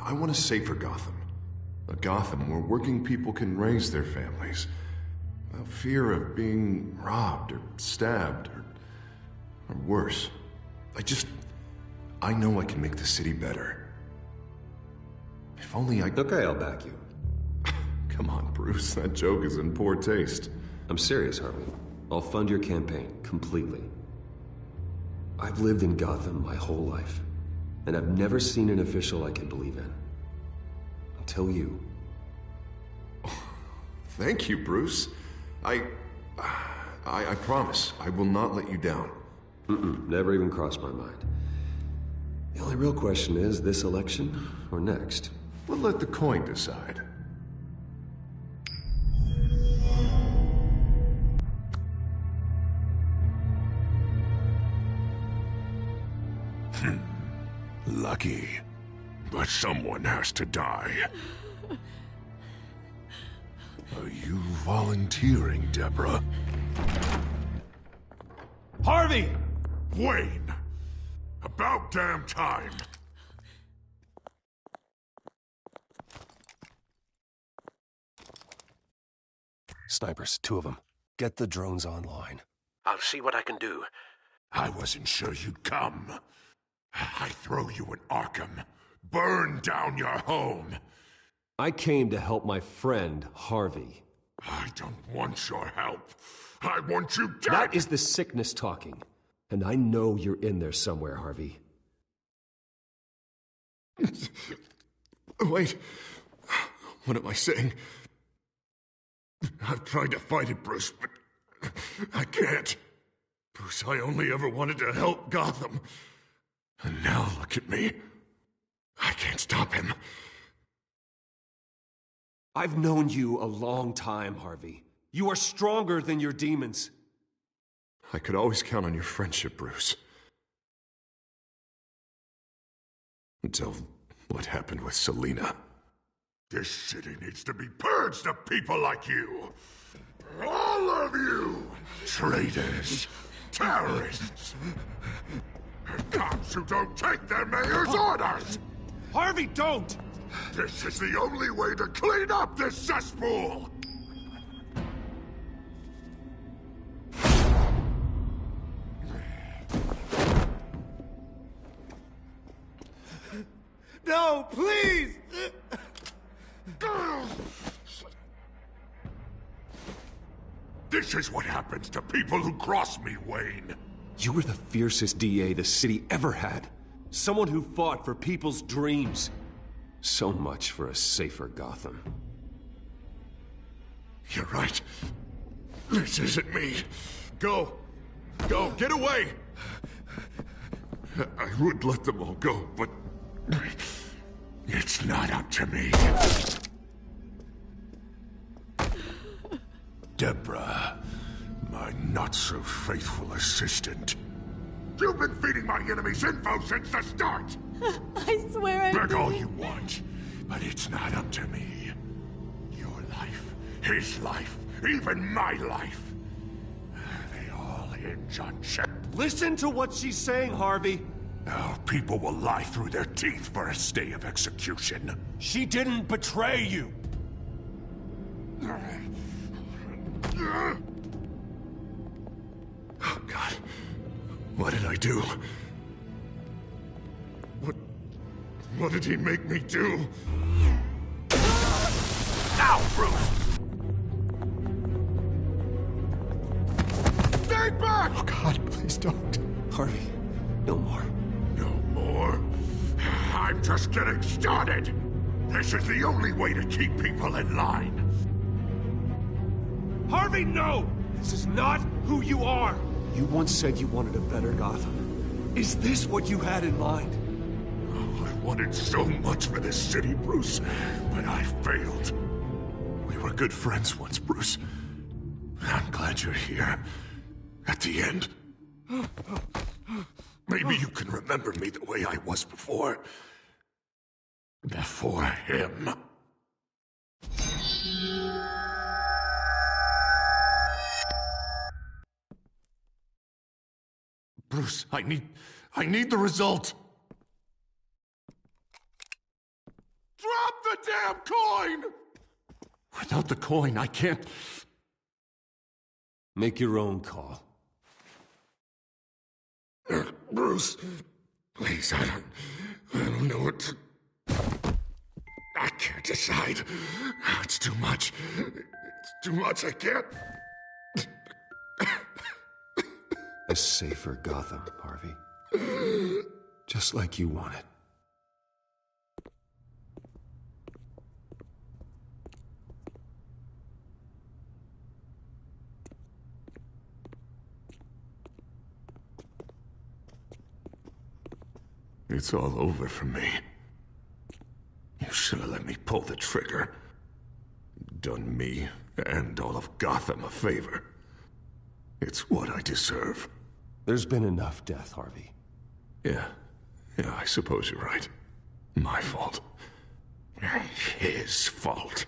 I want a safer Gotham. A Gotham where working people can raise their families without fear of being robbed or stabbed or worse. I know I can make the city better. If only I... Okay, I'll back you. Come on, Bruce. That joke is in poor taste. I'm serious, Harvey. I'll fund your campaign, completely. I've lived in Gotham my whole life, and I've never seen an official I can believe in. Until you. Thank you, Bruce. I promise, I will not let you down. Never even crossed my mind. The only real question is, this election or next? We'll let the coin decide. Lucky. But someone has to die. Are you volunteering, Deborah? Harvey! Wayne! About damn time! Snipers, 2 of them. Get the drones online. I'll see what I can do. I wasn't sure you'd come. I throw you in Arkham. Burn down your home. I came to help my friend, Harvey. I don't want your help. I want you dead! That is the sickness talking. And I know you're in there somewhere, Harvey. Wait. What am I saying? I've tried to fight it, Bruce, but I can't. Bruce, I only ever wanted to help Gotham. And now look at me. I can't stop him. I've known you a long time, Harvey. You are stronger than your demons. I could always count on your friendship, Bruce. Until what happened with Selina. This city needs to be purged of people like you. All of you! Traitors. Terrorists. Cops who don't take their mayor's orders! Harvey, don't! This is the only way to clean up this cesspool! No, please! This is what happens to people who cross me, Wayne. You were the fiercest DA the city ever had. Someone who fought for people's dreams. So much for a safer Gotham. You're right. This isn't me. Go. Go. Get away. I would let them all go, but it's not up to me. Deborah, my not-so-faithful assistant. You've been feeding my enemies info since the start! I swear I Beg all didn't. you want, but it's not up to me. Your life, his life, even my life. They all hinge on Chet. Listen to what she's saying, Harvey. Now, people will lie through their teeth for a stay of execution. She didn't betray you. Oh, God. What did I do? What did he make me do? Now, Bruce! Stay back! Oh, God, please don't. Harvey, no more. No more? I'm just getting started! This is the only way to keep people in line. Harvey, no! This is not who you are! You once said you wanted a better Gotham. Is this what you had in mind? Oh, I wanted so much for this city, Bruce, but I failed. We were good friends once, Bruce. I'm glad you're here. At the end. Maybe you can remember me the way I was before. Before him. Bruce, I need the result. Drop the damn coin! Without the coin, I can't... Make your own call. Bruce, please, I don't know what to... I can't decide. It's too much. It's too much, I can't... A safer Gotham, Harvey. Just like you wanted. It's all over for me. You should have let me pull the trigger. Done me and all of Gotham a favor. It's what I deserve. There's been enough death, Harvey. Yeah, I suppose you're right. My fault. His fault.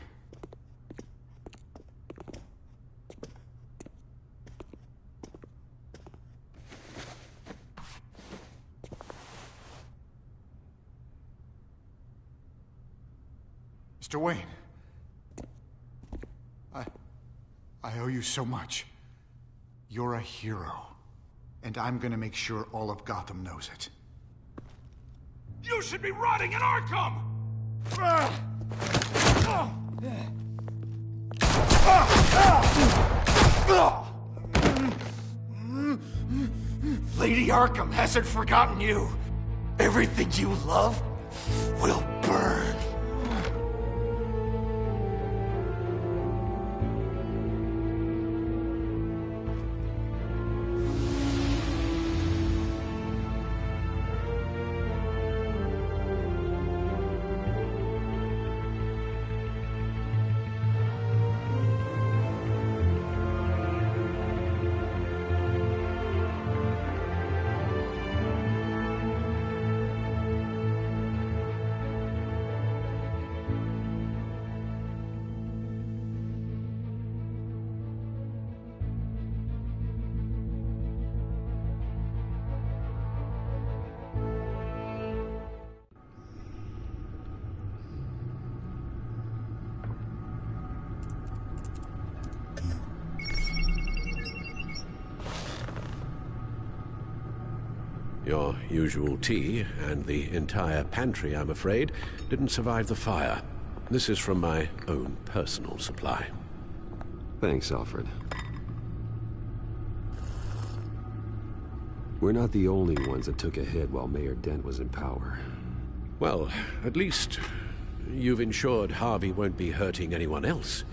Mr. Wayne. I owe you so much. You're a hero. And I'm gonna make sure all of Gotham knows it. You should be rotting in Arkham! Lady Arkham hasn't forgotten you. Everything you love will burn. Your usual tea and the entire pantry, I'm afraid, didn't survive the fire. This is from my own personal supply. Thanks, Alfred. We're not the only ones that took a hit while Mayor Dent was in power. Well, at least you've ensured Harvey won't be hurting anyone else.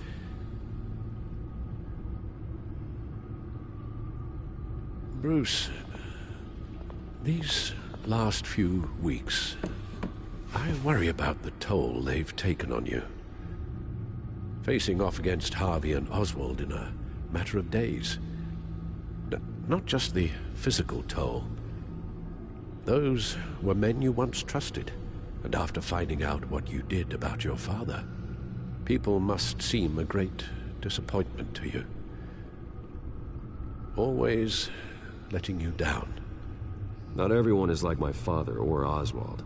Bruce, these last few weeks, I worry about the toll they've taken on you. Facing off against Harvey and Oswald in a matter of days. Not just the physical toll. Those were men you once trusted, and after finding out what you did about your father, people must seem a great disappointment to you. Always letting you down. Not everyone is like my father or Oswald.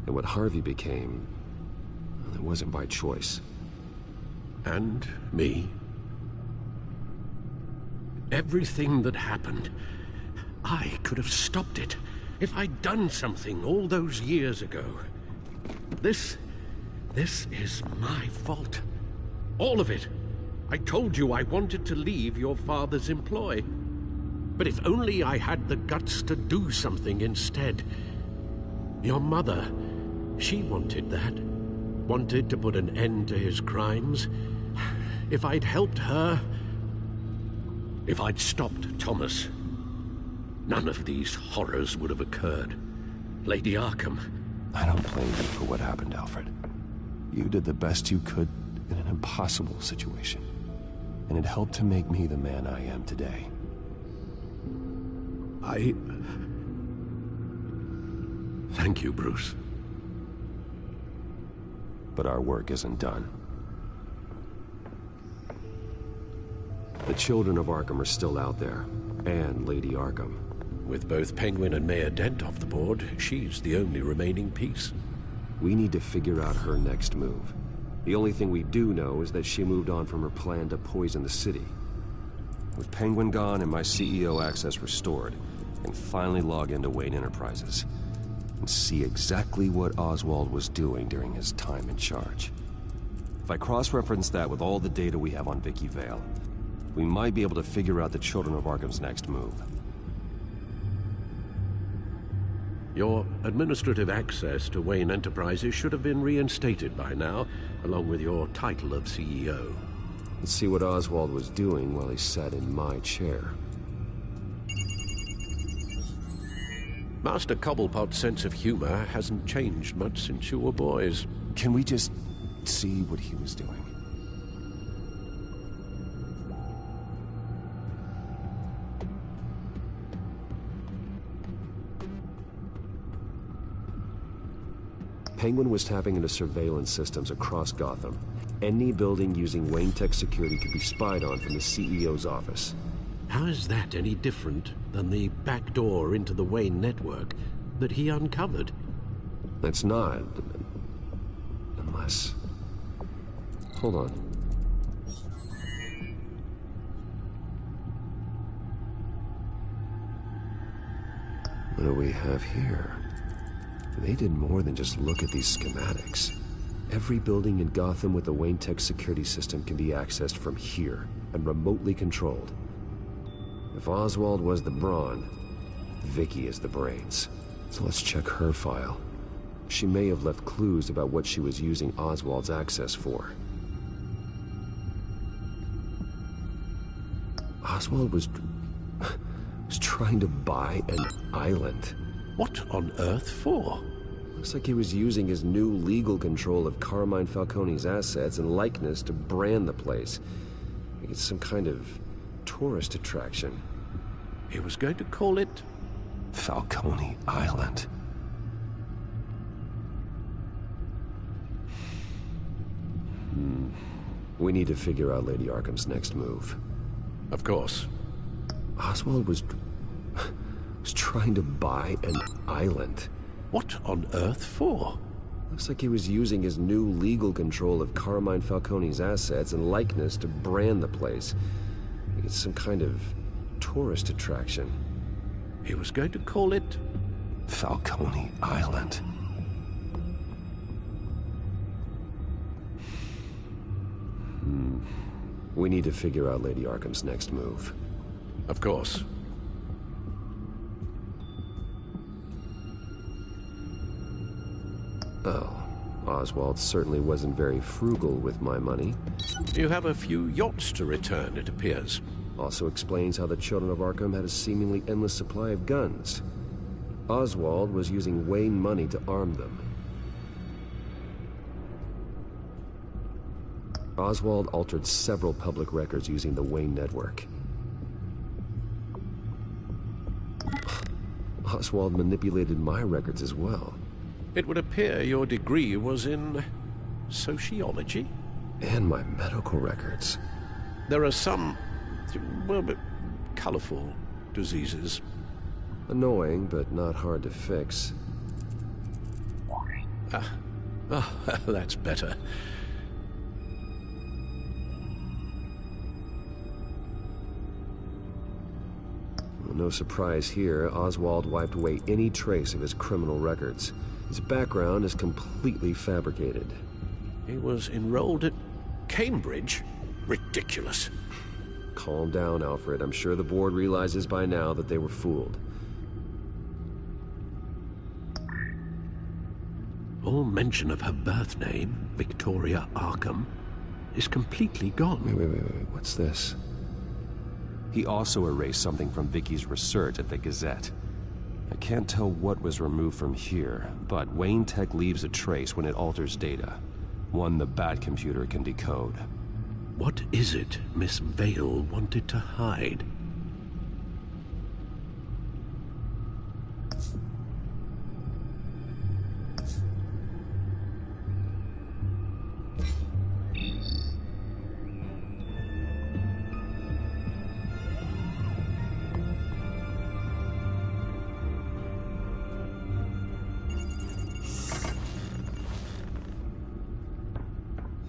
And what Harvey became, it wasn't by choice. And me. Everything that happened, I could have stopped it if I'd done something all those years ago. This is my fault. All of it. I told you I wanted to leave your father's employ. But if only I had the guts to do something instead. Your mother, she wanted that. Wanted to put an end to his crimes. If I'd helped her, if I'd stopped Thomas, none of these horrors would have occurred. Lady Arkham. I don't blame you for what happened, Alfred. You did the best you could in an impossible situation. And it helped to make me the man I am today. Thank you, Bruce. But our work isn't done. The children of Arkham are still out there, and Lady Arkham. With both Penguin and Mayor Dent off the board, she's the only remaining piece. We need to figure out her next move. The only thing we do know is that she moved on from her plan to poison the city. With Penguin gone and my CEO access restored, I can finally log into Wayne Enterprises and see exactly what Oswald was doing during his time in charge. If I cross-reference that with all the data we have on Vicky Vale, we might be able to figure out the Children of Arkham's next move. Your administrative access to Wayne Enterprises should have been reinstated by now, along with your title of CEO. Let's see what Oswald was doing while he sat in my chair. Master Cobblepot's sense of humor hasn't changed much since you were boys. Can we just see what he was doing? Penguin was tapping into surveillance systems across Gotham. Any building using Wayne Tech security could be spied on from the CEO's office. How is that any different than the back door into the Wayne network that he uncovered? That's not. Unless... Hold on. What do we have here? They did more than just look at these schematics. Every building in Gotham with the Wayne Tech security system can be accessed from here and remotely controlled. If Oswald was the brawn, Vicky is the brains. So let's check her file. She may have left clues about what she was using Oswald's access for. Oswald was trying to buy an island. What on earth for? Looks like he was using his new legal control of Carmine Falcone's assets and likeness to brand the place. Like it's some kind of tourist attraction. He was going to call it Falcone Island. We need to figure out Lady Arkham's next move. Of course. Oswald was trying to buy an island. What on earth for? Looks like he was using his new legal control of Carmine Falcone's assets and likeness to brand the place. Like it's some kind of tourist attraction. He was going to call it Falcone Island. We need to figure out Lady Arkham's next move. Of course. Oh, Oswald certainly wasn't very frugal with my money. You have a few yachts to return, it appears. Also explains how the Children of Arkham had a seemingly endless supply of guns. Oswald was using Wayne money to arm them. Oswald altered several public records using the Wayne network. Oswald manipulated my records as well. It would appear your degree was in sociology? And my medical records. There are some, well, but colorful diseases. Annoying, but not hard to fix. That's better. Well, no surprise here, Oswald wiped away any trace of his criminal records. His background is completely fabricated. He was enrolled at Cambridge? Ridiculous. Calm down, Alfred. I'm sure the board realizes by now that they were fooled. All mention of her birth name, Victoria Arkham, is completely gone. Wait. What's this? He also erased something from Vicky's research at the Gazette. I can't tell what was removed from here, but Wayne Tech leaves a trace when it alters data. One the Bat computer can decode. What is it Miss Vale wanted to hide?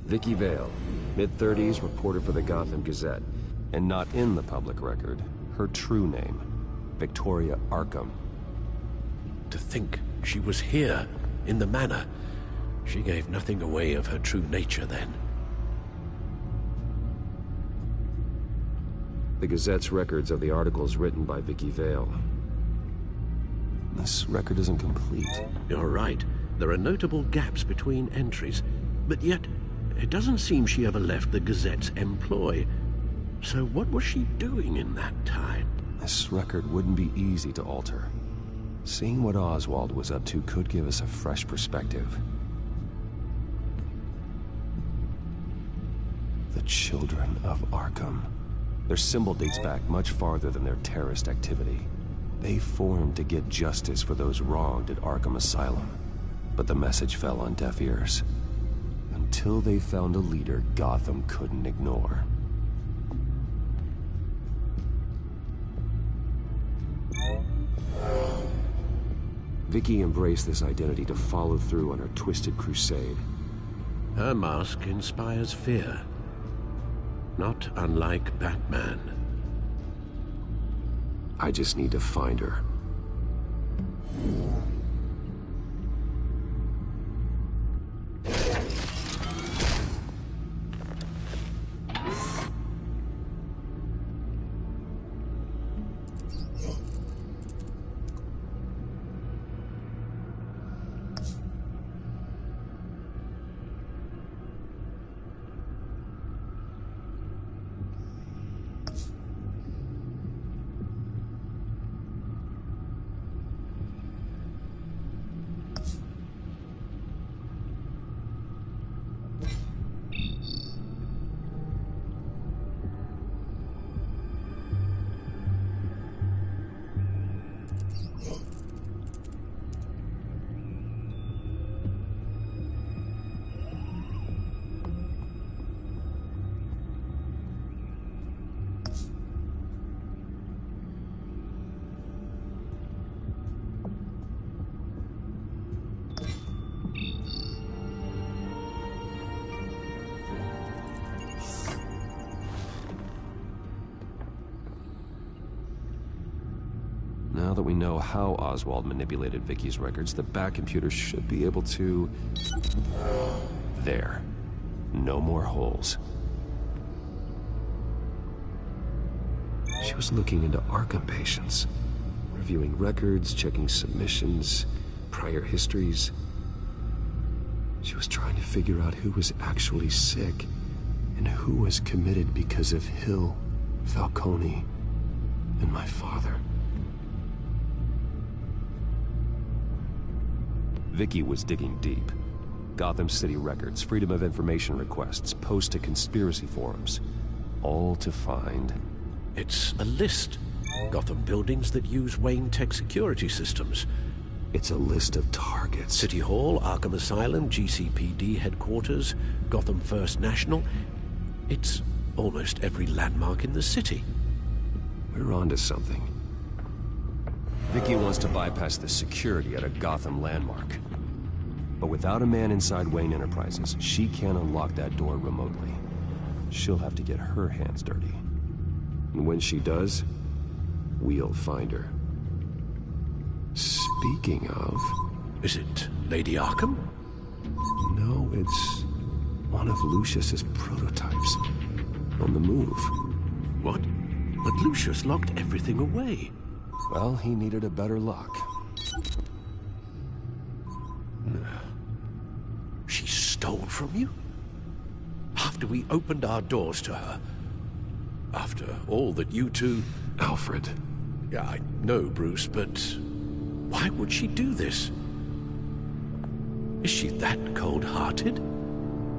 Vicky Vale, mid-30s, reporter for the Gotham Gazette. And not in the public record, her true name, Victoria Arkham. To think she was here, in the manor. She gave nothing away of her true nature then. The Gazette's records of the articles written by Vicky Vale. This record isn't complete. You're right. There are notable gaps between entries, but yet it doesn't seem she ever left the Gazette's employ. So what was she doing in that time? This record wouldn't be easy to alter. Seeing what Oswald was up to could give us a fresh perspective. The Children of Arkham. Their symbol dates back much farther than their terrorist activity. They formed to get justice for those wronged at Arkham Asylum. But the message fell on deaf ears. Until they found a leader Gotham couldn't ignore. Vicky embraced this identity to follow through on her twisted crusade. Her mask inspires fear. Not unlike Batman. I just need to find her. Now that we know how Oswald manipulated Vicky's records, the Bat computer should be able to... There. No more holes. She was looking into Arkham patients, reviewing records, checking submissions, prior histories. She was trying to figure out who was actually sick and who was committed because of Hill, Falcone, and my father. Vicky was digging deep. Gotham City records, Freedom of Information requests, posts to conspiracy forums. All to find... It's a list. Gotham buildings that use Wayne Tech security systems. It's a list of targets. City Hall, Arkham Asylum, GCPD headquarters, Gotham First National. It's almost every landmark in the city. We're onto something. Vicky wants to bypass the security at a Gotham landmark. But without a man inside Wayne Enterprises, she can't unlock that door remotely. She'll have to get her hands dirty. And when she does, we'll find her. Speaking of... Is it Lady Arkham? No, it's one of Lucius's prototypes. On the move. What? But Lucius locked everything away. Well, he needed a better lock. She stole from you? After we opened our doors to her? After all that you two... Alfred. Yeah, I know, Bruce, but... why would she do this? Is she that cold-hearted?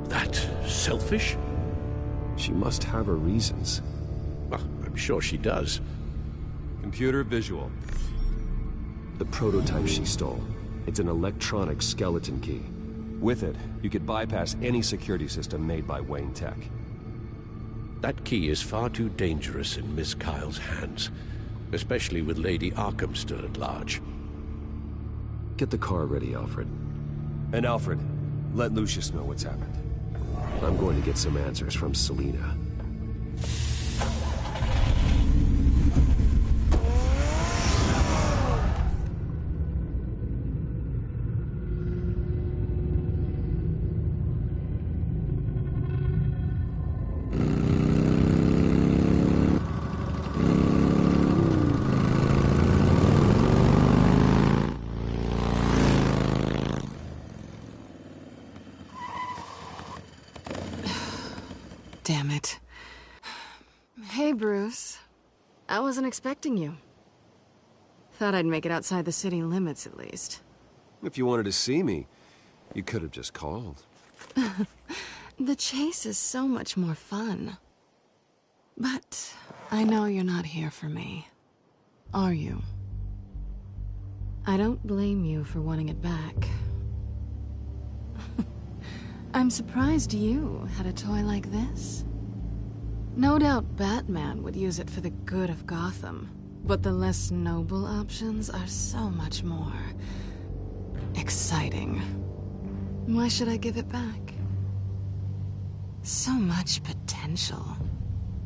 That selfish? She must have her reasons. Well, I'm sure she does. Computer visual. The prototype she stole. It's an electronic skeleton key. With it, you could bypass any security system made by Wayne Tech. That key is far too dangerous in Miss Kyle's hands, especially with Lady Arkham still at large. Get the car ready, Alfred. And Alfred, let Lucius know what's happened. I'm going to get some answers from Selina. Damn it. Hey, Bruce. I wasn't expecting you. Thought I'd make it outside the city limits, at least. If you wanted to see me, you could have just called. The chase is so much more fun. But I know you're not here for me. Are you? I don't blame you for wanting it back. I'm surprised you had a toy like this. No doubt Batman would use it for the good of Gotham, but the less noble options are so much more exciting. Why should I give it back? So much potential.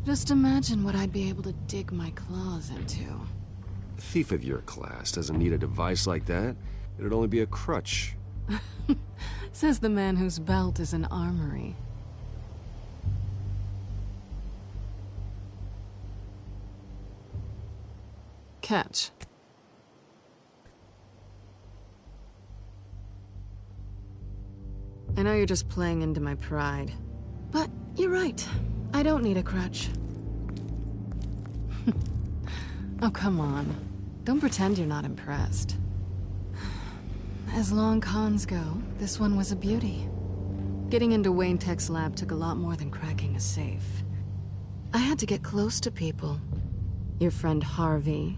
Just imagine what I'd be able to dig my claws into. A thief of your class doesn't need a device like that. It'd only be a crutch. Says the man whose belt is an armory. Catch. I know you're just playing into my pride, but you're right. I don't need a crutch. Oh, come on. Don't pretend you're not impressed. As long cons go, this one was a beauty. Getting into Wayne Tech's lab took a lot more than cracking a safe. I had to get close to people. Your friend Harvey.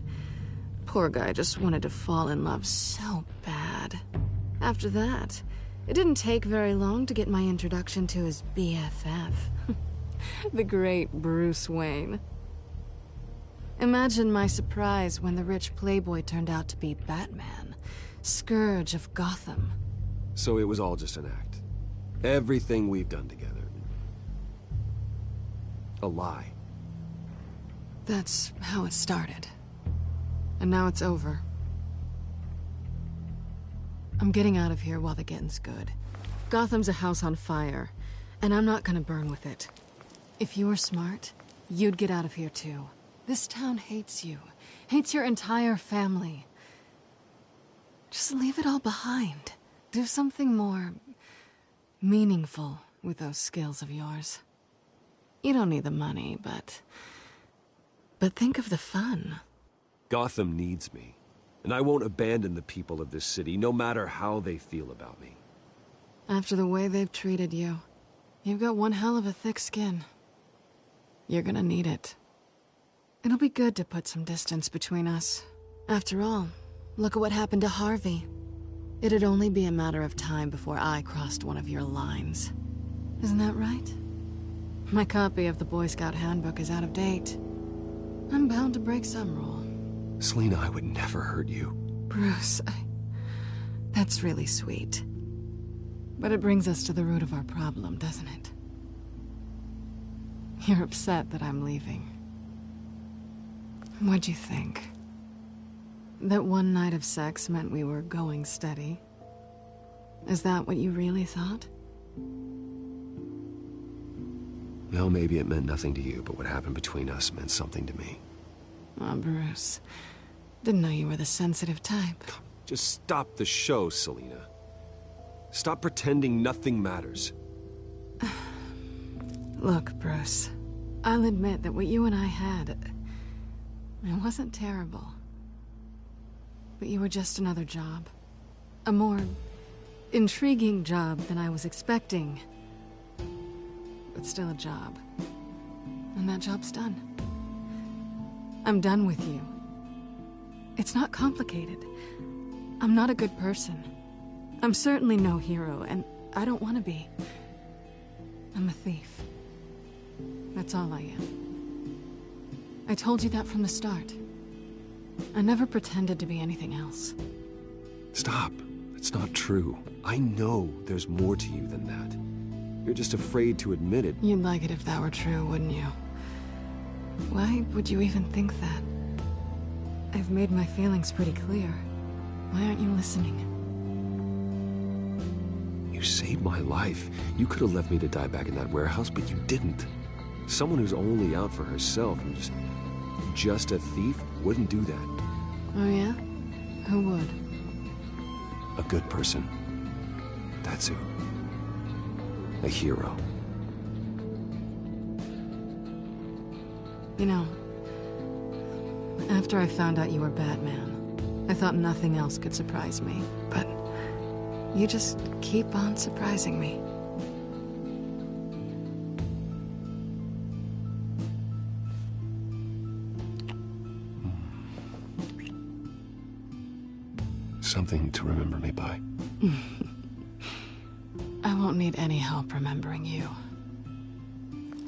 Poor guy just wanted to fall in love so bad. After that, it didn't take very long to get my introduction to his BFF. The great Bruce Wayne. Imagine my surprise when the rich playboy turned out to be Batman. Scourge of Gotham. So it was all just an act. Everything we've done together. A lie. That's how it started. And now it's over. I'm getting out of here while the getting's good. Gotham's a house on fire, and I'm not gonna burn with it. If you were smart, you'd get out of here too. This town hates you. Hates your entire family. Just leave it all behind. Do something more meaningful with those skills of yours. You don't need the money, but think of the fun. Gotham needs me, and I won't abandon the people of this city, no matter how they feel about me. After the way they've treated you, you've got one hell of a thick skin. You're gonna need it. It'll be good to put some distance between us. After all, look at what happened to Harvey. It'd only be a matter of time before I crossed one of your lines. Isn't that right? My copy of the Boy Scout Handbook is out of date. I'm bound to break some rule. Selina, I would never hurt you. Bruce, that's really sweet. But it brings us to the root of our problem, doesn't it? You're upset that I'm leaving. What'd you think? That one night of sex meant we were going steady? Is that what you really thought? Well, maybe it meant nothing to you, but what happened between us meant something to me. Oh, Bruce. Didn't know you were the sensitive type. Just stop the show, Selina. Stop pretending nothing matters. Look, Bruce. I'll admit that what you and I had, it wasn't terrible. But you were just another job. A more intriguing job than I was expecting. But still a job. And that job's done. I'm done with you. It's not complicated. I'm not a good person. I'm certainly no hero, and I don't want to be. I'm a thief. That's all I am. I told you that from the start. I never pretended to be anything else. Stop. It's not true. I know there's more to you than that. You're just afraid to admit it. You'd like it if that were true, wouldn't you? Why would you even think that? I've made my feelings pretty clear. Why aren't you listening? You saved my life. You could have left me to die back in that warehouse, but you didn't. Someone who's only out for herself, who's just a thief, wouldn't do that. Oh yeah? Who would? A good person. That's who. A hero. You know, after I found out you were Batman, I thought nothing else could surprise me, but you just keep on surprising me. Something to remember me by. I won't need any help remembering you.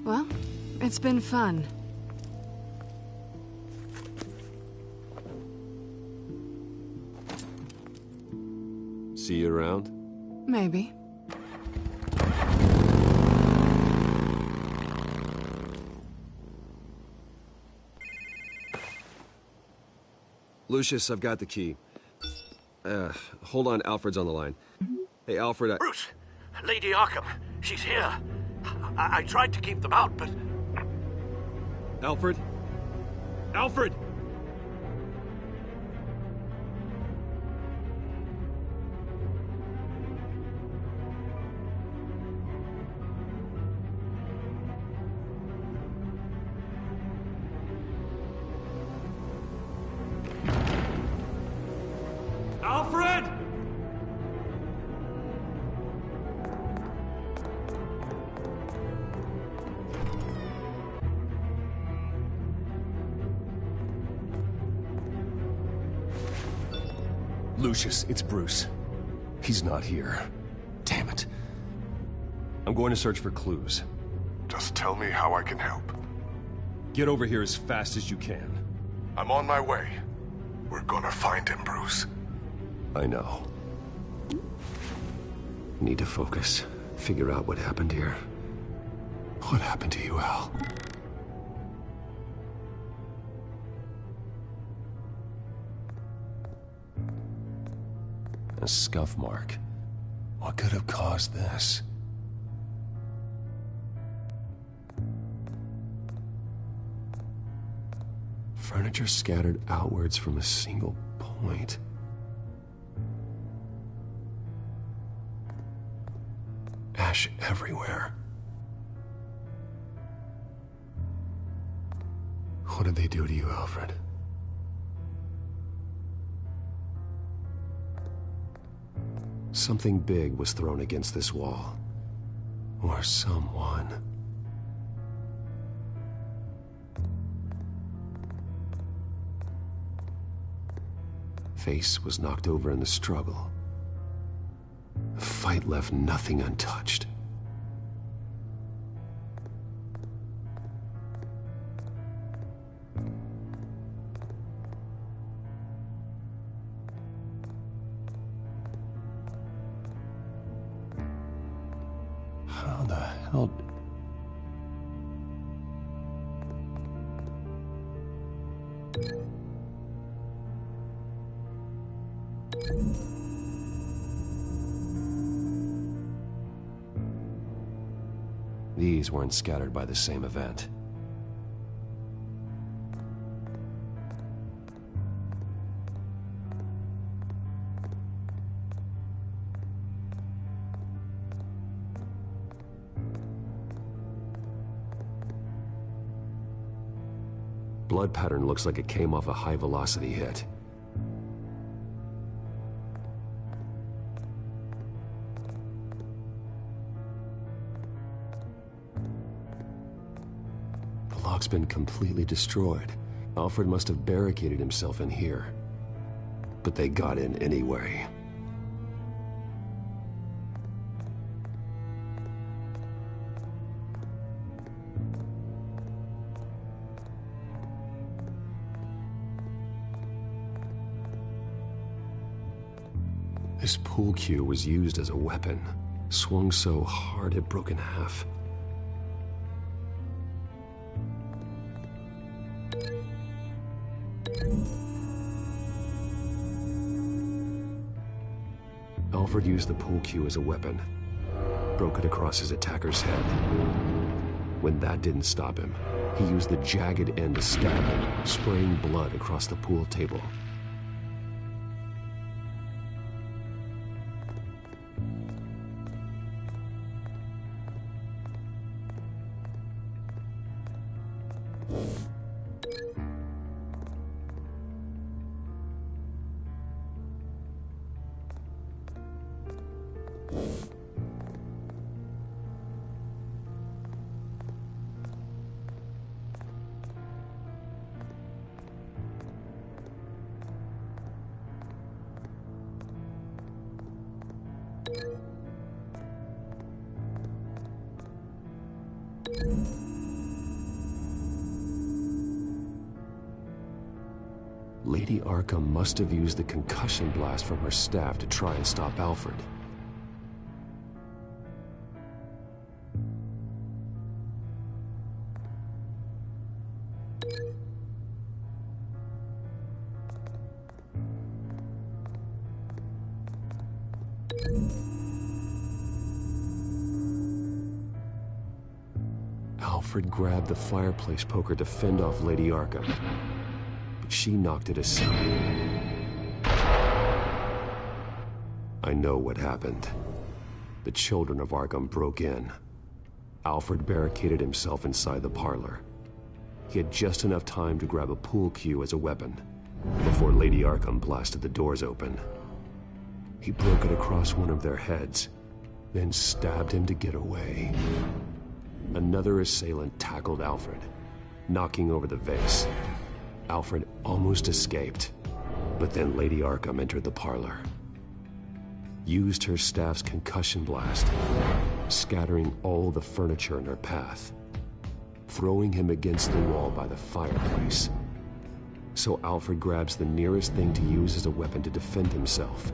Well, it's been fun. See you around? Maybe. Lucius, I've got the key. Hold on, Alfred's on the line. Hey, Alfred, Bruce! Lady Arkham, she's here. I tried to keep them out, but... Alfred? Alfred! Alfred! Lucius, it's Bruce. He's not here. Damn it. I'm going to search for clues. Just tell me how I can help. Get over here as fast as you can. I'm on my way. We're gonna find him, Bruce. I know. Need to focus. Figure out what happened here. What happened to you, Al? A scuff mark. What could have caused this? Furniture scattered outwards from a single point. Ash everywhere. What did they do to you, Alfred? Something big was thrown against this wall. Or someone. Face was knocked over in the struggle. The fight left nothing untouched. How the hell... These weren't scattered by the same event. Blood pattern looks like it came off a high-velocity hit. The lock's been completely destroyed. Alfred must have barricaded himself in here. But they got in anyway. This pool cue was used as a weapon. Swung so hard it broke in half. Alfred used the pool cue as a weapon, broke it across his attacker's head. When that didn't stop him, he used the jagged end to stab him, spraying blood across the pool table. Lady Arkham must have used the concussion blast from her staff to try and stop Alfred. Alfred grabbed the fireplace poker to fend off Lady Arkham, but she knocked it aside. I know what happened. The children of Arkham broke in. Alfred barricaded himself inside the parlor. He had just enough time to grab a pool cue as a weapon before Lady Arkham blasted the doors open. He broke it across one of their heads, then stabbed him to get away. Another assailant tackled Alfred, knocking over the vase. Alfred almost escaped, but then Lady Arkham entered the parlor, used her staff's concussion blast, scattering all the furniture in her path, throwing him against the wall by the fireplace. So Alfred grabs the nearest thing to use as a weapon to defend himself.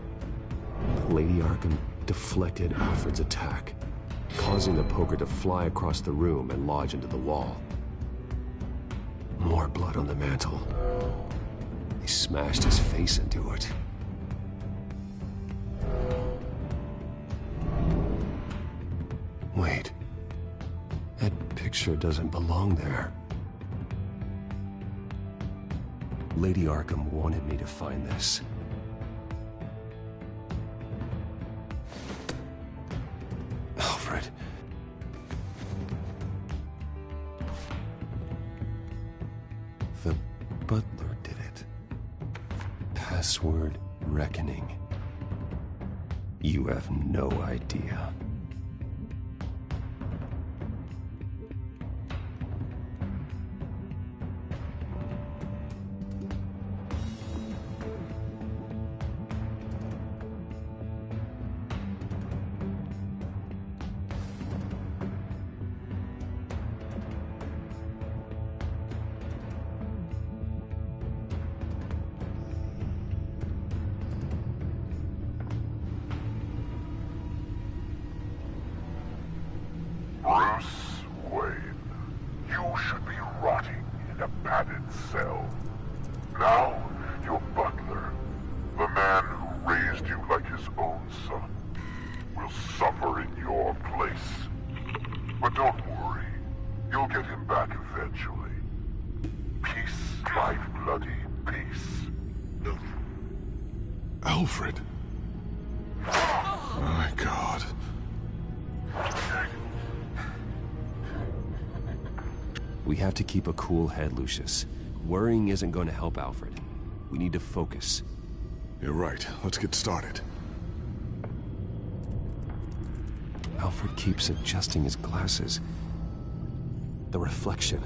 But Lady Arkham deflected Alfred's attack, causing the poker to fly across the room and lodge into the wall. More blood on the mantel. They smashed his face into it. Wait. That picture doesn't belong there. Lady Arkham wanted me to find this. Alfred. The butler did it. Password reckoning. You have no idea. Bruce Wayne, you should be rotting in a padded cell. Now, your butler, the man who raised you like his own son, will suffer in your place. But don't worry, you'll get him back eventually. Peace, my bloody peace. Alfred. My God. We have to keep a cool head, Lucius. Worrying isn't going to help Alfred. We need to focus. You're right. Let's get started. Alfred keeps adjusting his glasses. The reflection.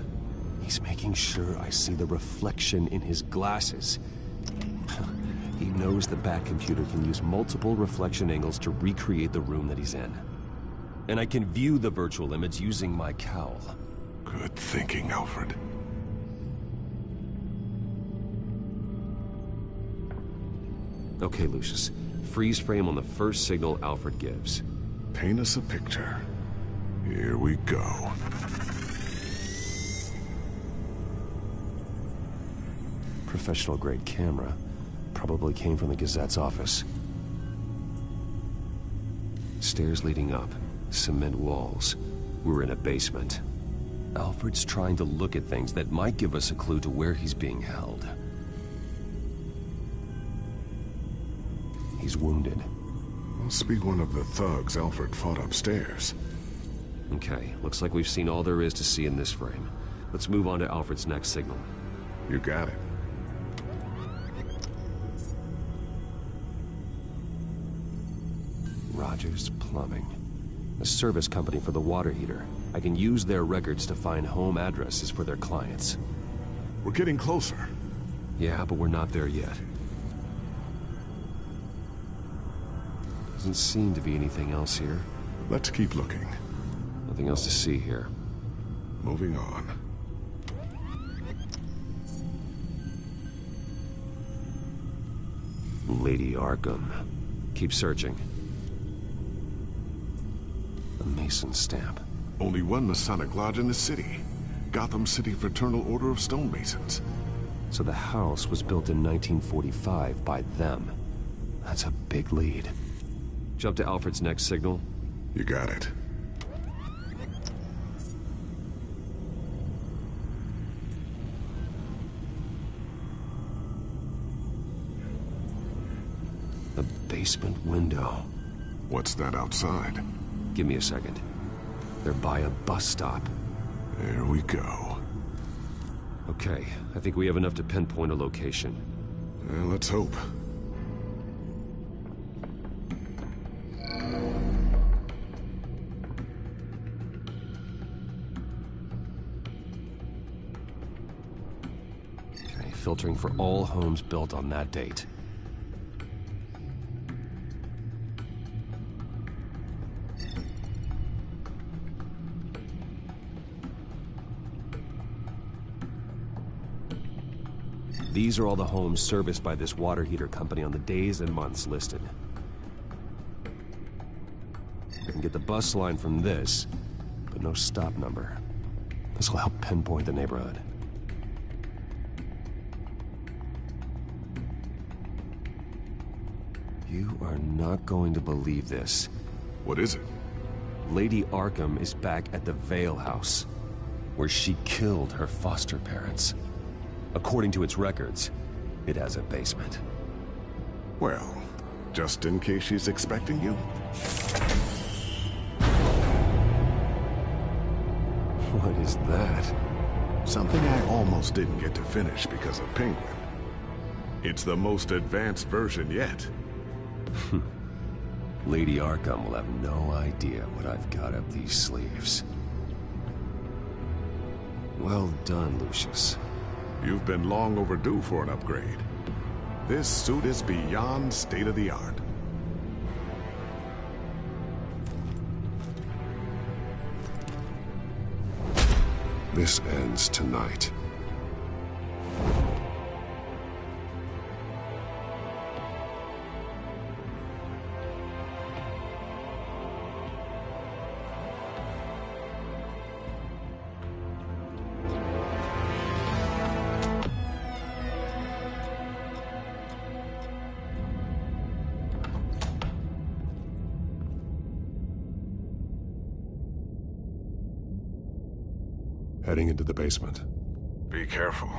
He's making sure I see the reflection in his glasses. He knows the Bat-computer can use multiple reflection angles to recreate the room that he's in. And I can view the virtual image using my cowl. Good thinking, Alfred. Okay, Lucius. Freeze frame on the first signal Alfred gives. paint us a picture. Here we go. Professional-grade camera. Probably came from the Gazette's office. Stairs leading up. Cement walls. We're in a basement. Alfred's trying to look at things that might give us a clue to where he's being held. He's wounded. Must be one of the thugs Alfred fought upstairs. Okay, looks like we've seen all there is to see in this frame. Let's move on to Alfred's next signal. You got it. Rogers Plumbing. A service company for the water heater. I can use their records to find home addresses for their clients. We're getting closer. Yeah, but we're not there yet. Doesn't seem to be anything else here. Let's keep looking. Nothing else to see here. Moving on. Lady Arkham. Keep searching. A Mason stamp. Only one Masonic lodge in the city. Gotham City Fraternal Order of Stonemasons. So the house was built in 1945 by them. That's a big lead. Jump to Alfred's next signal. You got it. The basement window. What's that outside? Give me a second. They're by a bus stop. There we go. Okay, I think we have enough to pinpoint a location. Let's hope. Okay, filtering for all homes built on that date. These are all the homes serviced by this water heater company on the days and months listed. I can get the bus line from this, but no stop number. This will help pinpoint the neighborhood. You are not going to believe this. What is it? Lady Arkham is back at the Vale House, where she killed her foster parents. According to its records, it has a basement. Well, just in case she's expecting you. What is that? Something I almost didn't get to finish because of Penguin. It's the most advanced version yet. Lady Arkham will have no idea what I've got up these sleeves. Well done, Lucius. You've been long overdue for an upgrade. This suit is beyond state-of-the-art. This ends tonight. Heading into the basement. Be careful.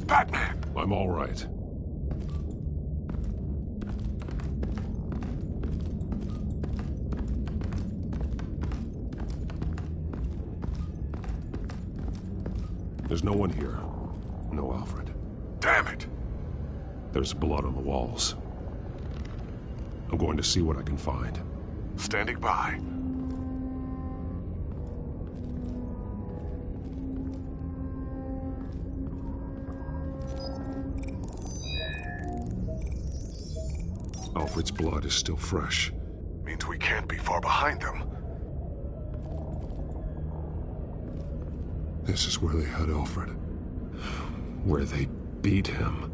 Batman! I'm all right. There's no one here. No Alfred. Damn it! There's blood on the walls. I'm going to see what I can find. Standing by. Alfred's blood is still fresh. Means we can't be far behind them. This is where they had Alfred. Where they beat him.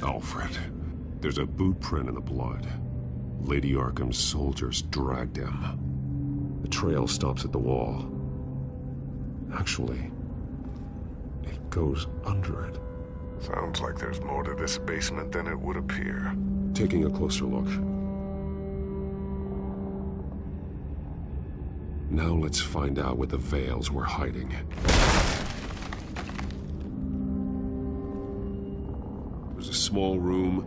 Alfred. There's a boot print in the blood. Lady Arkham's soldiers dragged him. The trail stops at the wall. Actually, it goes under it. Sounds like there's more to this basement than it would appear. Taking a closer look. Now let's find out what the Veils were hiding. There's a small room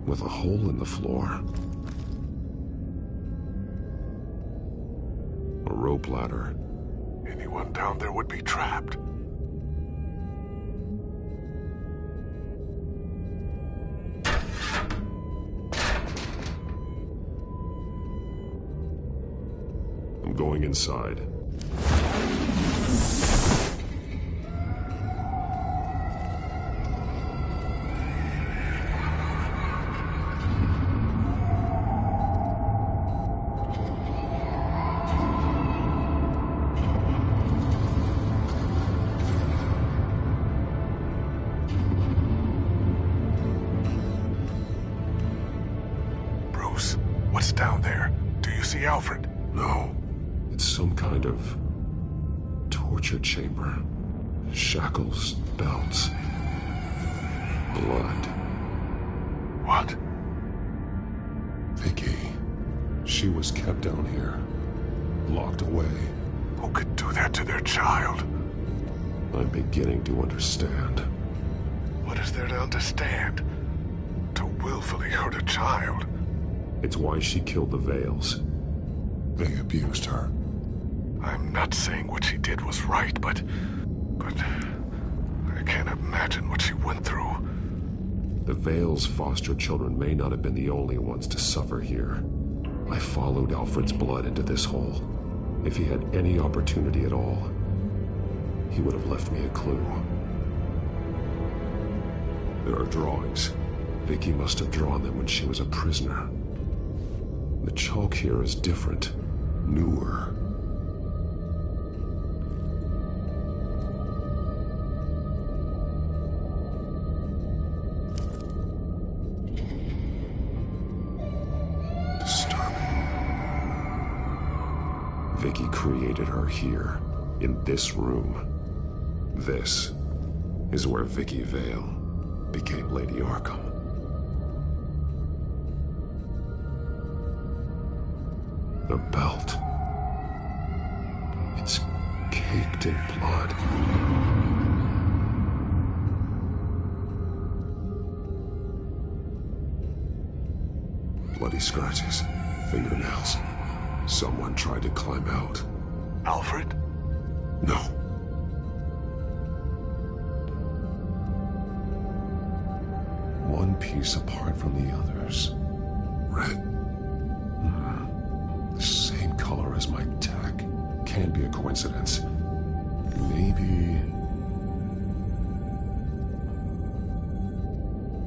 with a hole in the floor. A rope ladder. Anyone down there would be trapped. I'm going inside. What's down there? Do you see Alfred? No. It's some kind of torture chamber. Shackles, belts, blood. What? Vicky. She was kept down here, locked away. Who could do that to their child? I'm beginning to understand. What is there to understand? To willfully hurt a child? It's why she killed the Veils. They abused her. I'm not saying what she did was right, but I can't imagine what she went through. The Veils' foster children may not have been the only ones to suffer here. I followed Alfred's blood into this hole. If he had any opportunity at all, he would have left me a clue. There are drawings. Vicky must have drawn them when she was a prisoner. The chalk here is different, newer. Disturbing. Vicky created her here, in this room. This is where Vicky Vale became Lady Arkham. The belt. It's caked in blood. Bloody scratches, fingernails. Someone tried to climb out. Alfred? No. One piece apart from the others. Red. Same color as my tech. Can't be a coincidence. Maybe...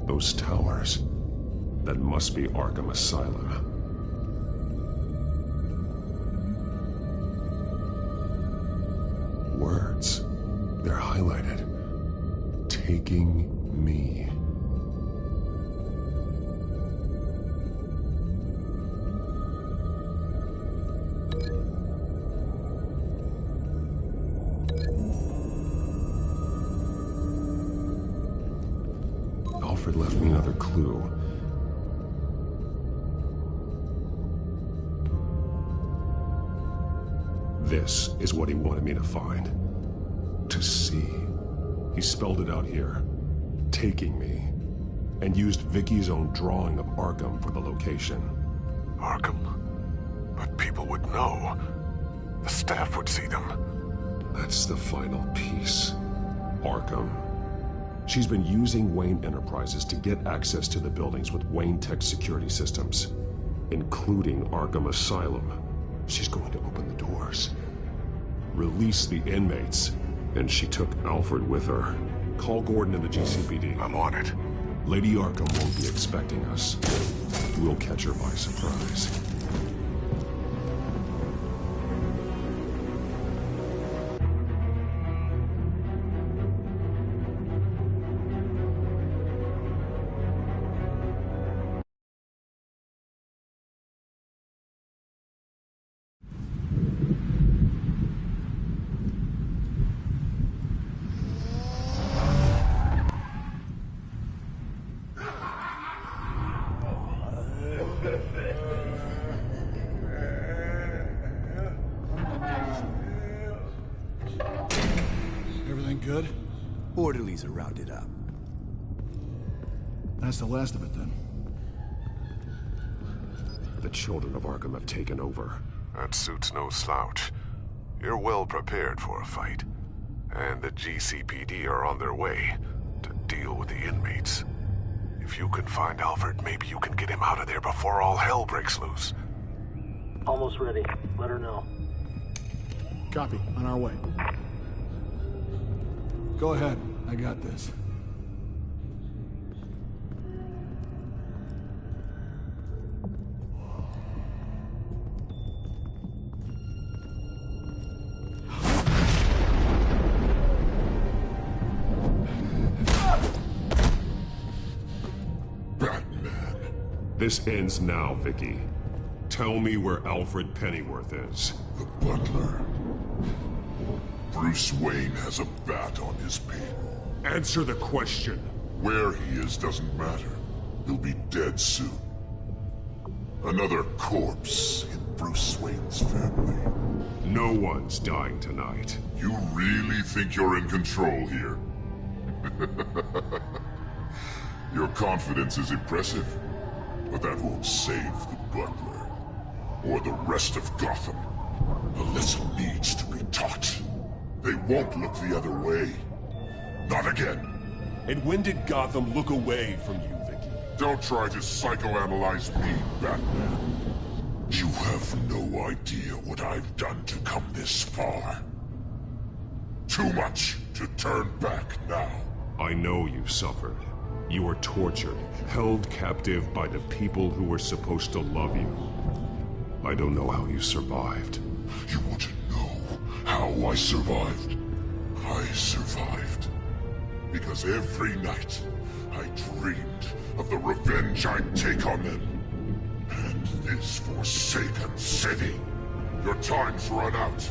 those towers. That must be Arkham Asylum. Words. They're highlighted. Taking me. Alfred left me another clue. This is what he wanted me to find. To see. He spelled it out here. Taking me. And used Vicky's own drawing of Arkham for the location. Arkham? But people would know. The staff would see them. That's the final piece. Arkham. She's been using Wayne Enterprises to get access to the buildings with Wayne Tech security systems. including Arkham Asylum. She's going to open the doors, release the inmates, and she took Alfred with her. Call Gordon and the GCPD. I'm on it. Lady Arkham won't be expecting us. We'll catch her by surprise. Everything good? Orderlies are rounded up. That's the last of it, then. The children of Arkham have taken over. That suit's no slouch. You're well prepared for a fight. And the GCPD are on their way to deal with the inmates. If you can find Alfred, maybe you can get him out of there before all hell breaks loose. Almost ready. Let her know. Copy. On our way. Go ahead. I got this. This ends now, Vicky. Tell me where Alfred Pennyworth is. The butler. Bruce Wayne has a bat on his payroll. Answer the question. Where he is doesn't matter. He'll be dead soon. Another corpse in Bruce Wayne's family. No one's dying tonight. You really think you're in control here? Your confidence is impressive, but that won't save the butler. Or the rest of Gotham. A lesson needs to be taught. They won't look the other way. Not again. And when did Gotham look away from you, Vicky? Don't try to psychoanalyze me, Batman. You have no idea what I've done to come this far. Too much to turn back now. I know you suffered. You were tortured, held captive by the people who were supposed to love you. I don't know how you survived. You want to know how I survived? I survived because every night I dreamed of the revenge I'd take on them. And this forsaken city. Your time's run out.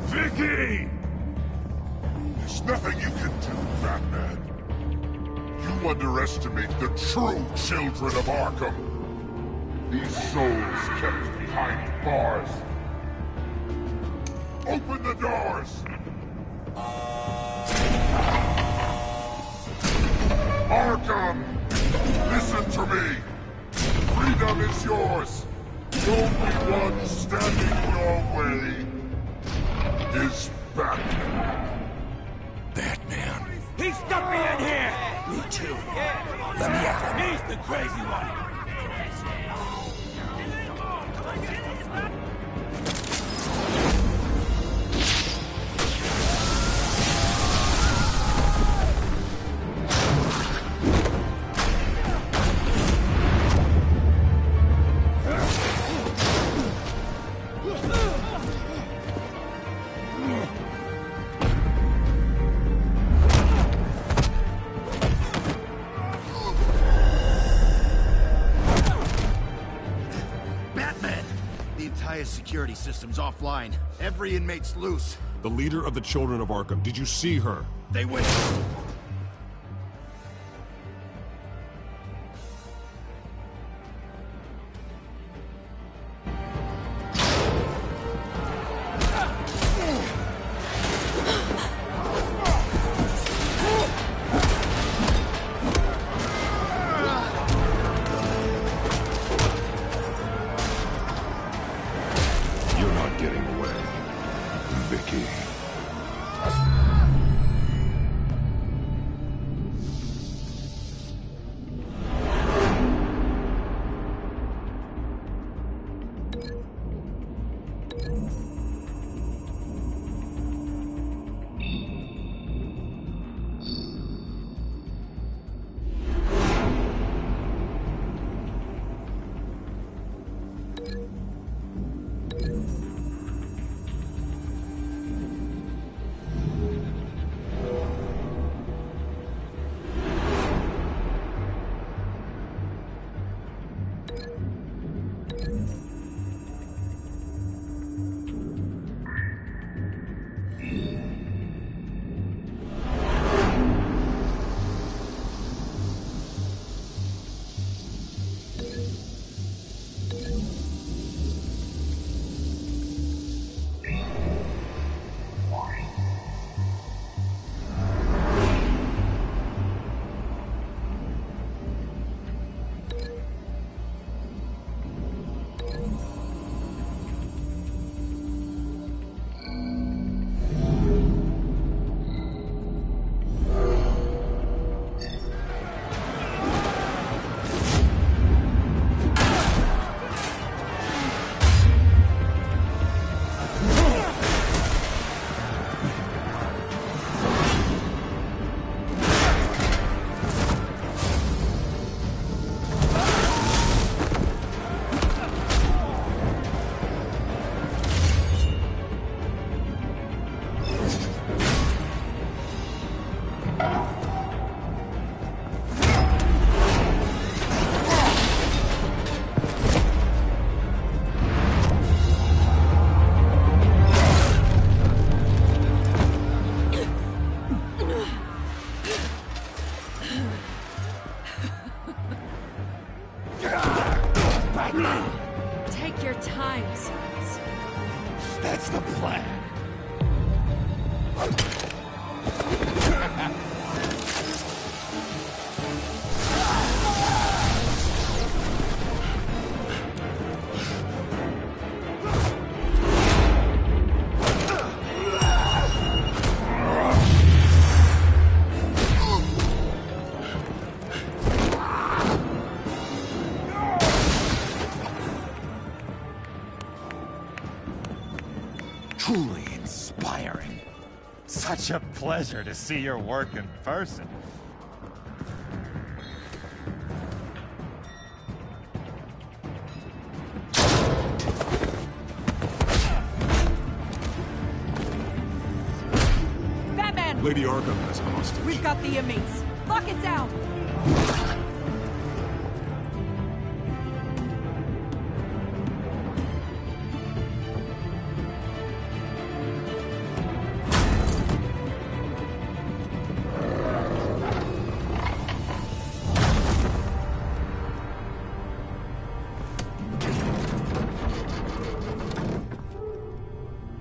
Vicky! There's nothing you can do, Batman. You underestimate the true children of Arkham. These souls kept behind bars. Open the doors! Arkham! Listen to me! Freedom is yours! The only one standing in your way is Batman. Batman. He stuck me in here! Me too. Let me at him. He's the crazy one! Security system's offline. Every inmate's loose. The leader of the Children of Arkham, did you see her? They went... Such a pleasure to see your work in person. Batman! Lady Arkham has a hostage. We've got the inmates. Lock it down!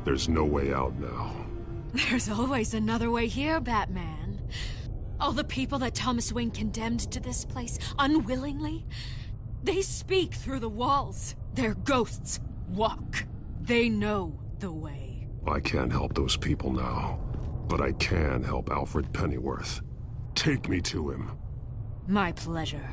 There's no way out now. There's always another way here, Batman. All the people that Thomas Wayne condemned to this place unwillingly, they speak through the walls. Their ghosts walk. They know the way. I can't help those people now, but I can help Alfred Pennyworth. Take me to him. My pleasure.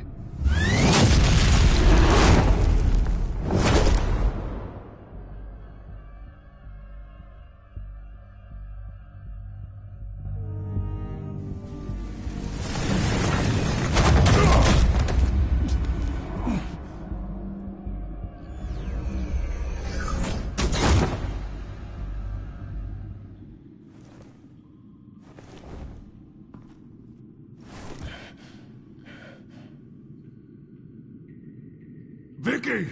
Vicky!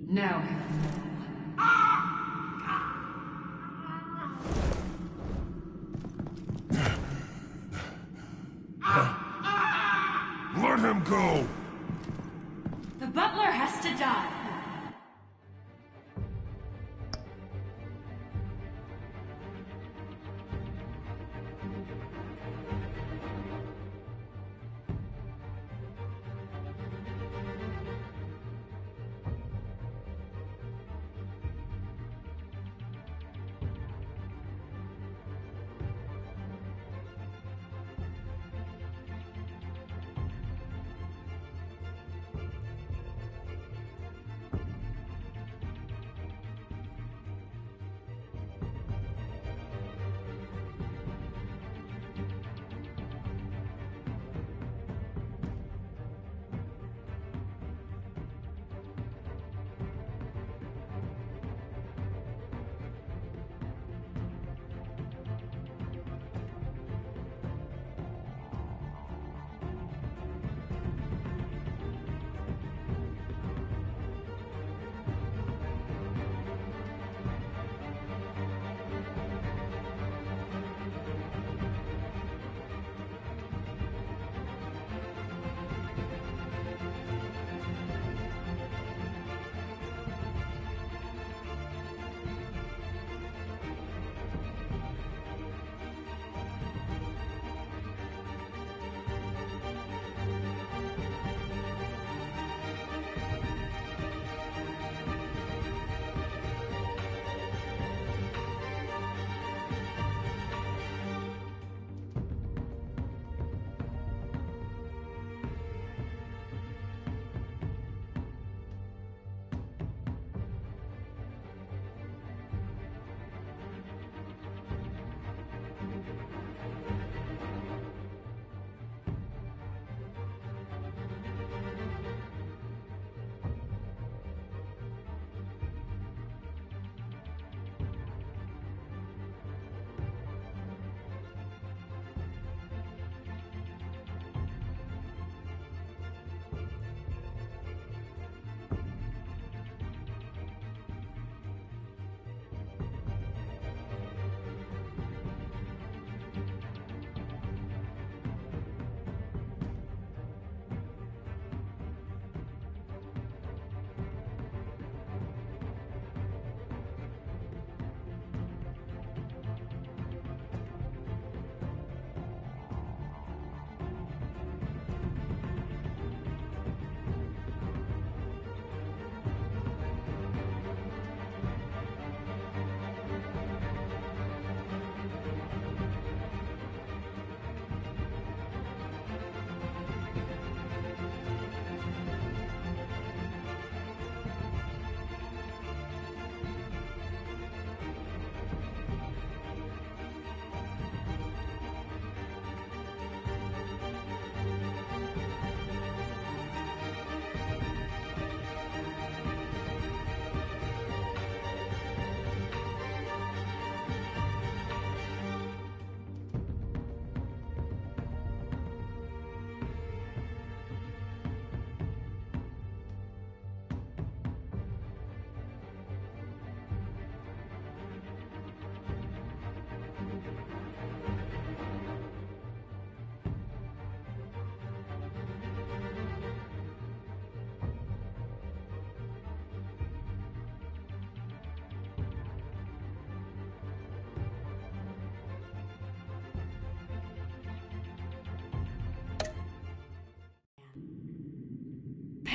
Now. Let him go! The butler has to die.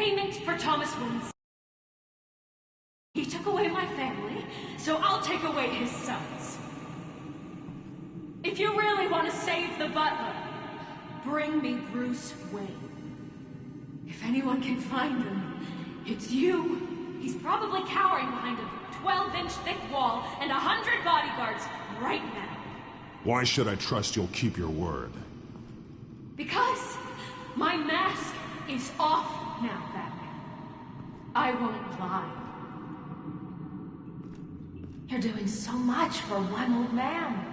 payment for Thomas Wayne's. He took away my family, so I'll take away his sons. If you really want to save the butler, bring me Bruce Wayne. If anyone can find him, it's you. He's probably cowering behind a 12-inch thick wall and 100 bodyguards right now. Why should I trust you'll keep your word? Because my mask is off now, Batman. I won't lie. You're doing so much for one old man.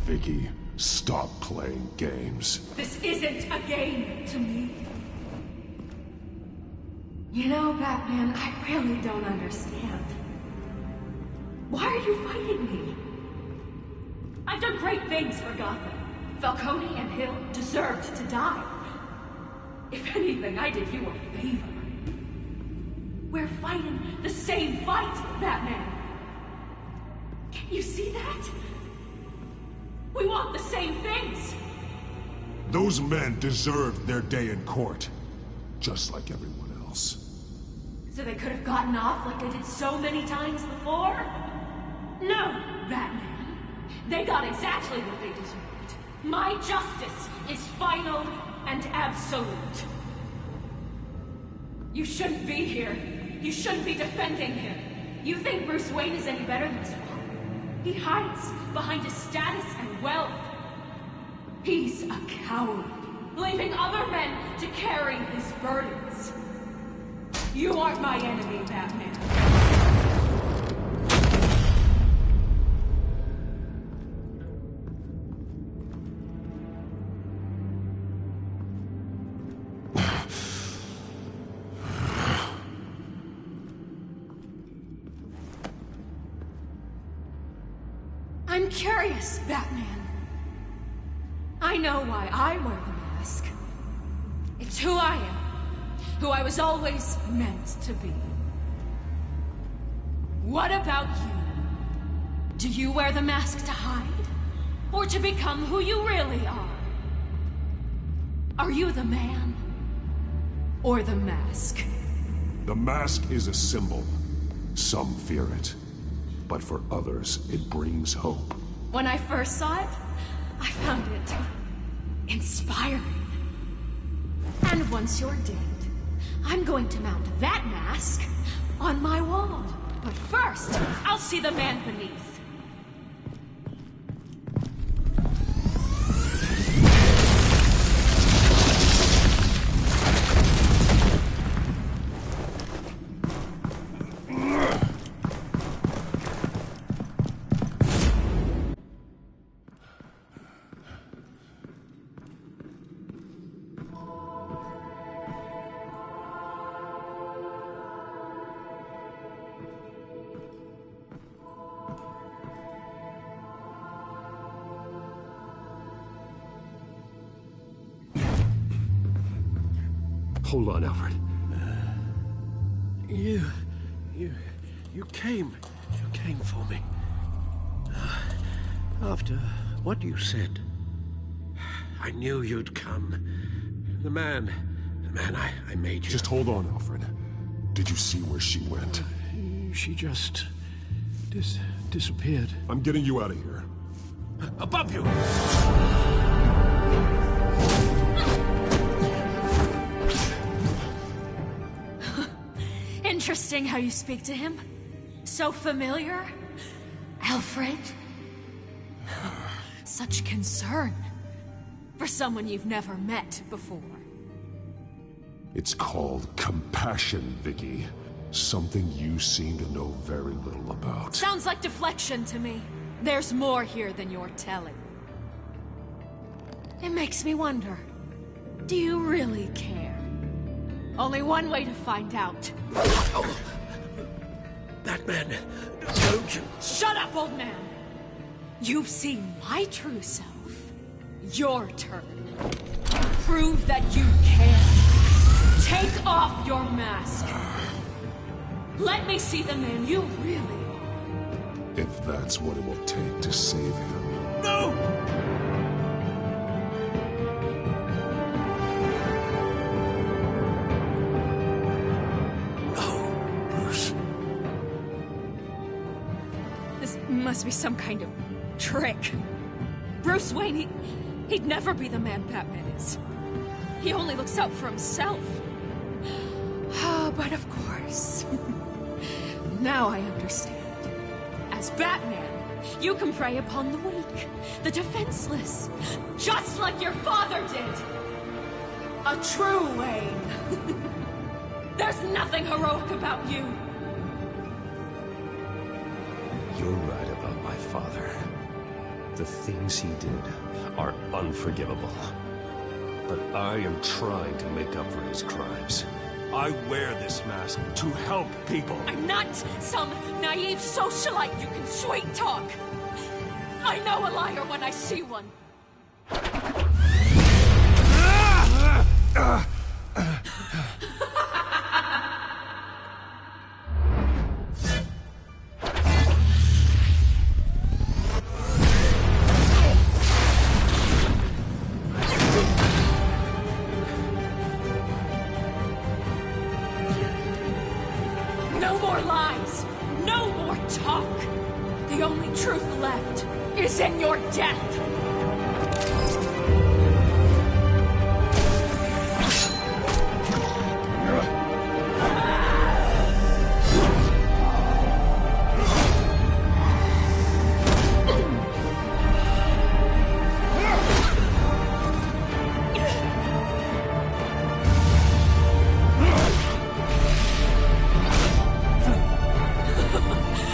Vicky, stop playing games. This isn't a game to me. You know, Batman, I really don't understand. Why are you fighting me? I've done great things for Gotham. Falcone and Hill deserved to die. If anything, I did you a favor. We're fighting the same fight, Batman. Can you see that? We want the same things. Those men deserved their day in court, just like everyone else. So they could have gotten off like they did so many times before? No, Batman. They got exactly what they deserved. My justice is final and absolute. You shouldn't be here. You shouldn't be defending him. You think Bruce Wayne is any better than his father? He hides behind his status and wealth. He's a coward, leaving other men to carry his burdens. You aren't my enemy, Batman. I'm curious, Batman. I know why I wear the mask. It's who I am. Who I was always meant to be. What about you? Do you wear the mask to hide? Or to become who you really are? Are you the man? Or the mask? The mask is a symbol. Some fear it. But for others, it brings hope. When I first saw it, I found it inspiring. And once you're dead, I'm going to mount that mask on my wall. But first, I'll see the man beneath. Hold on, Alfred. You came for me. After what you said, I knew you'd come. The man I made you. Just hold on, Alfred. Did you see where she went? She just disappeared. I'm getting you out of here. Above you! Interesting how you speak to him. So familiar. Alfred. Such concern. For someone you've never met before. It's called compassion, Vicky. Something you seem to know very little about. Sounds like deflection to me. There's more here than you're telling. It makes me wonder. Do you really care? Only one way to find out. Oh. Batman, don't you... Shut up, old man! You've seen my true self. Your turn. Prove that you care. Take off your mask. Let me see the man you really are. If that's what it will take to save him. No! This must be some kind of trick. Bruce Wayne, he'd never be the man Batman is. He only looks out for himself. But of course. Now I understand. As Batman, you can prey upon the weak, the defenseless, just like your father did. A true Wayne. There's nothing heroic about you. You're right about my father. The things he did are unforgivable. But I am trying to make up for his crimes. I wear this mask to help people. I'm not some naive socialite you can sweet talk. I know a liar when I see one. No more lies! No more talk! The only truth left is in your death!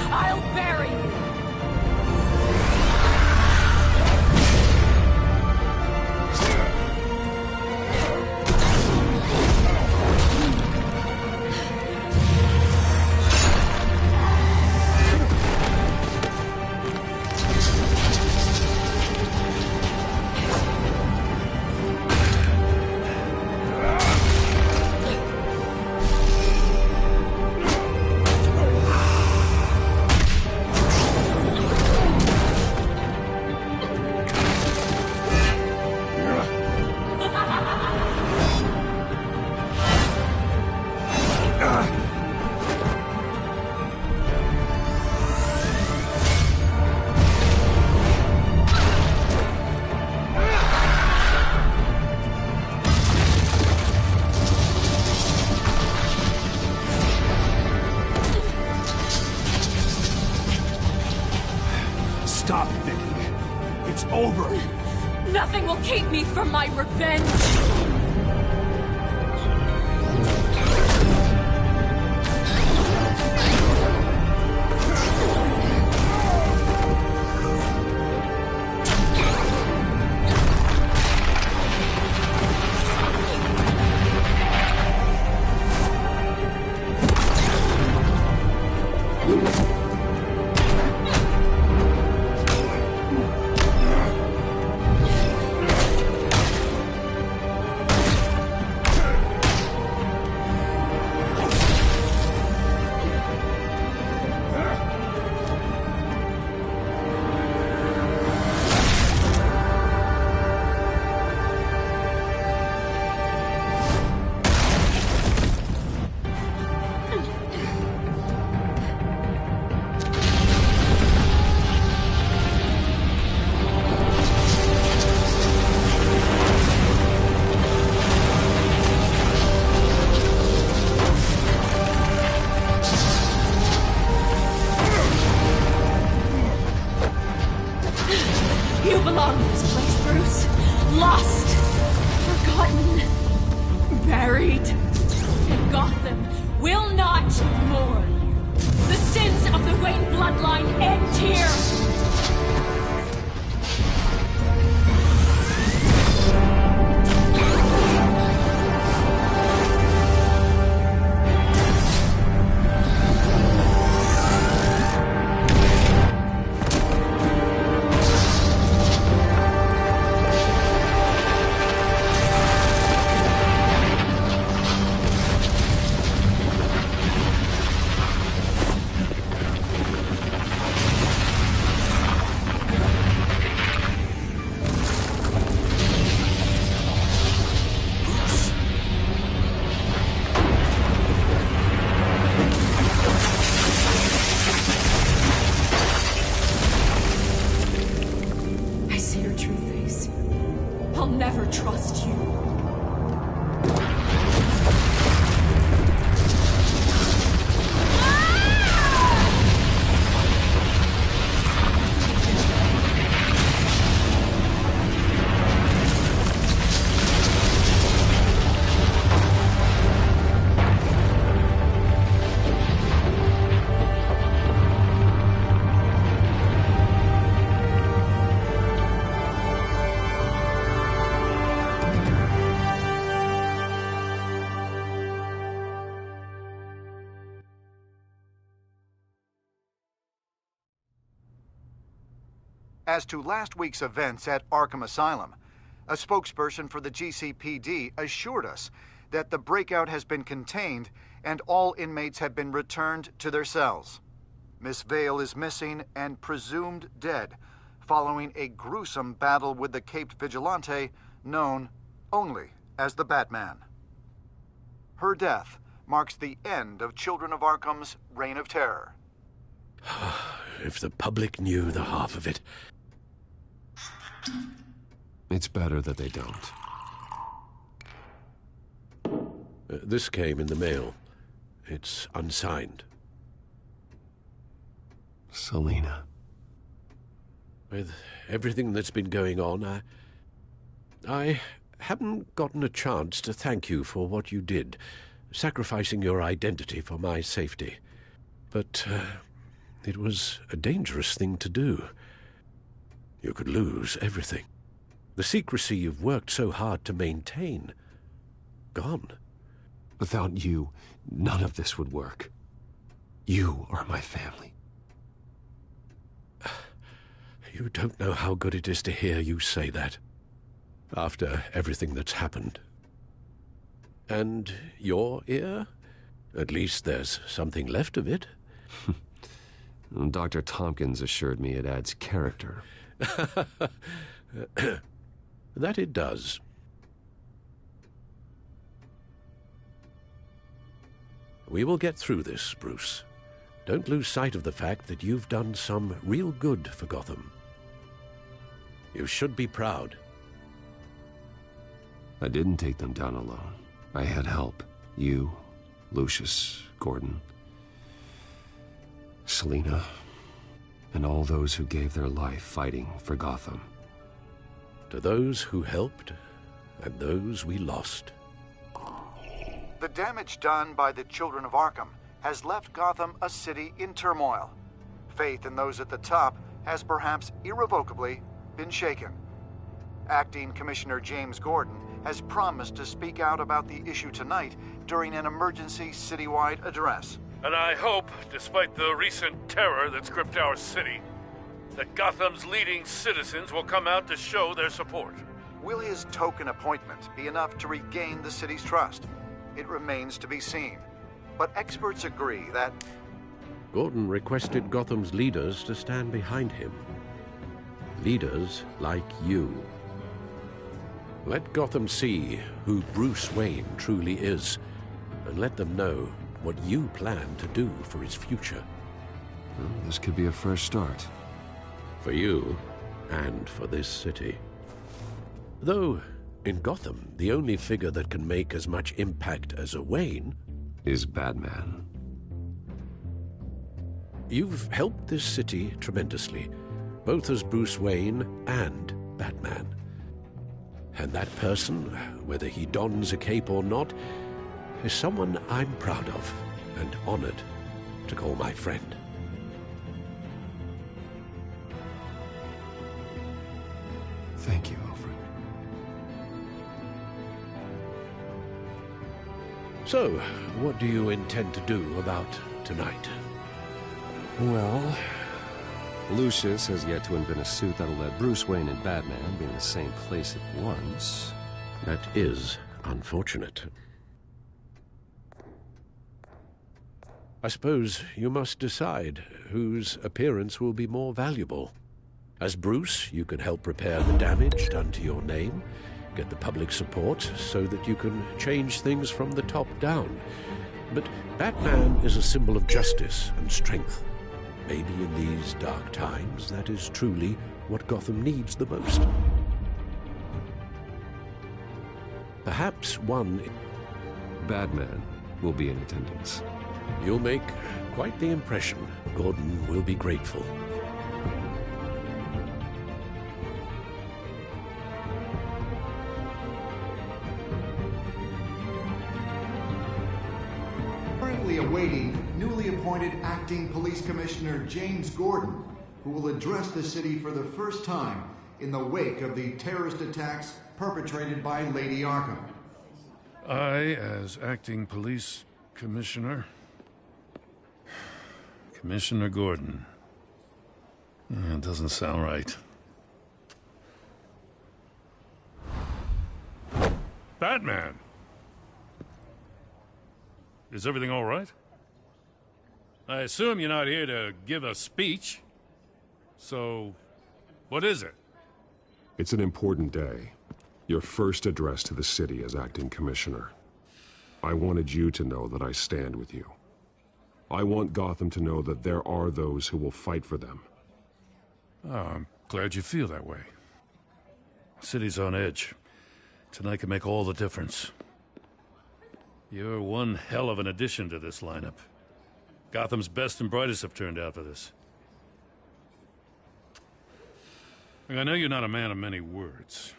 I'll bury you! Stop, Vicky. It's over. Nothing will keep me from my revenge! You belong in this place, Bruce. Lost, forgotten, buried. And Gotham will not mourn. The sins of the Wayne bloodline end here. As to last week's events at Arkham Asylum, a spokesperson for the GCPD assured us that the breakout has been contained and all inmates have been returned to their cells. Miss Vale is missing and presumed dead, following a gruesome battle with the caped vigilante known only as the Batman. Her death marks the end of Children of Arkham's reign of terror. If the public knew the half of it. It's better that they don't. This came in the mail. It's unsigned. Selina. With everything that's been going on, I haven't gotten a chance to thank you for what you did, sacrificing your identity for my safety. But it was a dangerous thing to do. You could lose everything. The secrecy you've worked so hard to maintain. Gone. Without you, none of this would work. You are my family. You don't know how good it is to hear you say that, after everything that's happened. And your ear? At least there's something left of it. Dr. Tompkins assured me it adds character. That it does. We will get through this, Bruce. Don't lose sight of the fact that you've done some real good for Gotham. You should be proud. I didn't take them down alone. I had help. You, Lucius, Gordon, Selina, and all those who gave their life fighting for Gotham. To those who helped, and those we lost. The damage done by the Children of Arkham has left Gotham a city in turmoil. Faith in those at the top has perhaps irrevocably been shaken. Acting Commissioner James Gordon has promised to speak out about the issue tonight during an emergency citywide address. And I hope, despite the recent terror that's gripped our city, that Gotham's leading citizens will come out to show their support. Will his token appointment be enough to regain the city's trust? It remains to be seen. But experts agree that... Gordon requested Gotham's leaders to stand behind him. Leaders like you. Let Gotham see who Bruce Wayne truly is, and let them know what you plan to do for his future. Well, this could be a fresh start. For you, and for this city. Though, in Gotham, the only figure that can make as much impact as a Wayne... is Batman. You've helped this city tremendously, both as Bruce Wayne and Batman. And that person, whether he dons a cape or not, is someone I'm proud of and honored to call my friend. Thank you, Alfred. So, what do you intend to do about tonight? Well, Lucius has yet to invent a suit that'll let Bruce Wayne and Batman be in the same place at once. That is unfortunate. I suppose you must decide whose appearance will be more valuable. As Bruce, you can help repair the damage done to your name, get the public support so that you can change things from the top down. But Batman is a symbol of justice and strength. Maybe in these dark times, that is truly what Gotham needs the most. Perhaps one... Batman will be in attendance. You'll make quite the impression. Gordon will be grateful. Currently awaiting newly appointed Acting Police Commissioner James Gordon, who will address the city for the first time in the wake of the terrorist attacks perpetrated by Lady Arkham. I, as Acting Police Commissioner... Commissioner Gordon. It doesn't sound right. Batman! Is everything all right? I assume you're not here to give a speech. So, what is it? It's an important day. Your first address to the city as acting commissioner. I wanted you to know that I stand with you. I want Gotham to know that there are those who will fight for them. Oh, I'm glad you feel that way. City's on edge. Tonight can make all the difference. You're one hell of an addition to this lineup. Gotham's best and brightest have turned out for this. I know you're not a man of many words,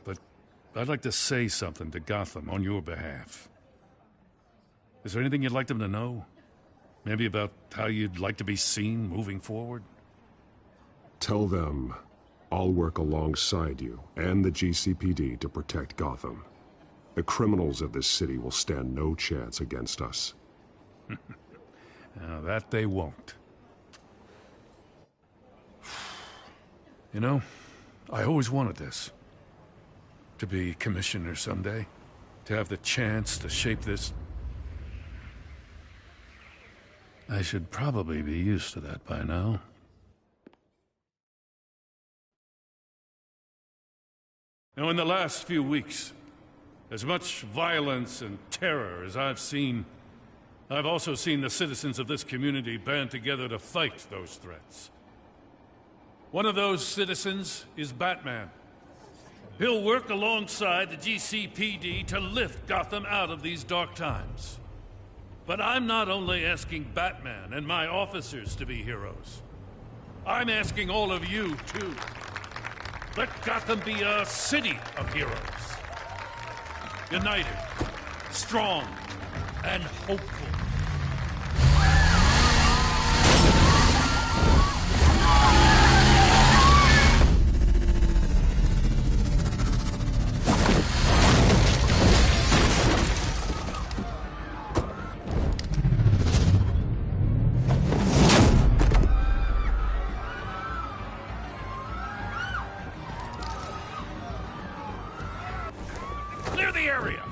but I'd like to say something to Gotham on your behalf. Is there anything you'd like them to know? Maybe about how you'd like to be seen moving forward? Tell them I'll work alongside you and the GCPD to protect Gotham. The criminals of this city will stand no chance against us. Now, that they won't. You know, I always wanted this. To be commissioner someday. To have the chance to shape this. I should probably be used to that by now. Now, in the last few weeks, as much violence and terror as I've seen, I've also seen the citizens of this community band together to fight those threats. One of those citizens is Batman. He'll work alongside the GCPD to lift Gotham out of these dark times. But I'm not only asking Batman and my officers to be heroes. I'm asking all of you, too. Let Gotham be a city of heroes. United, strong, and hopeful. Clear the area!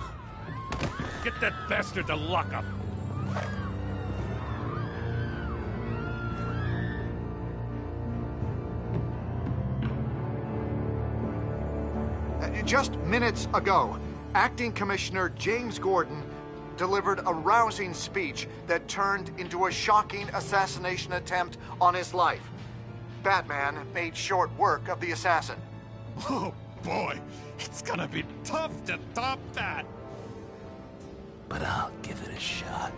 Get that bastard to lock up! Just minutes ago, Acting Commissioner James Gordon delivered a rousing speech that turned into a shocking assassination attempt on his life. Batman made short work of the assassin. Oh boy, it's gonna be tough to top that. But I'll give it a shot.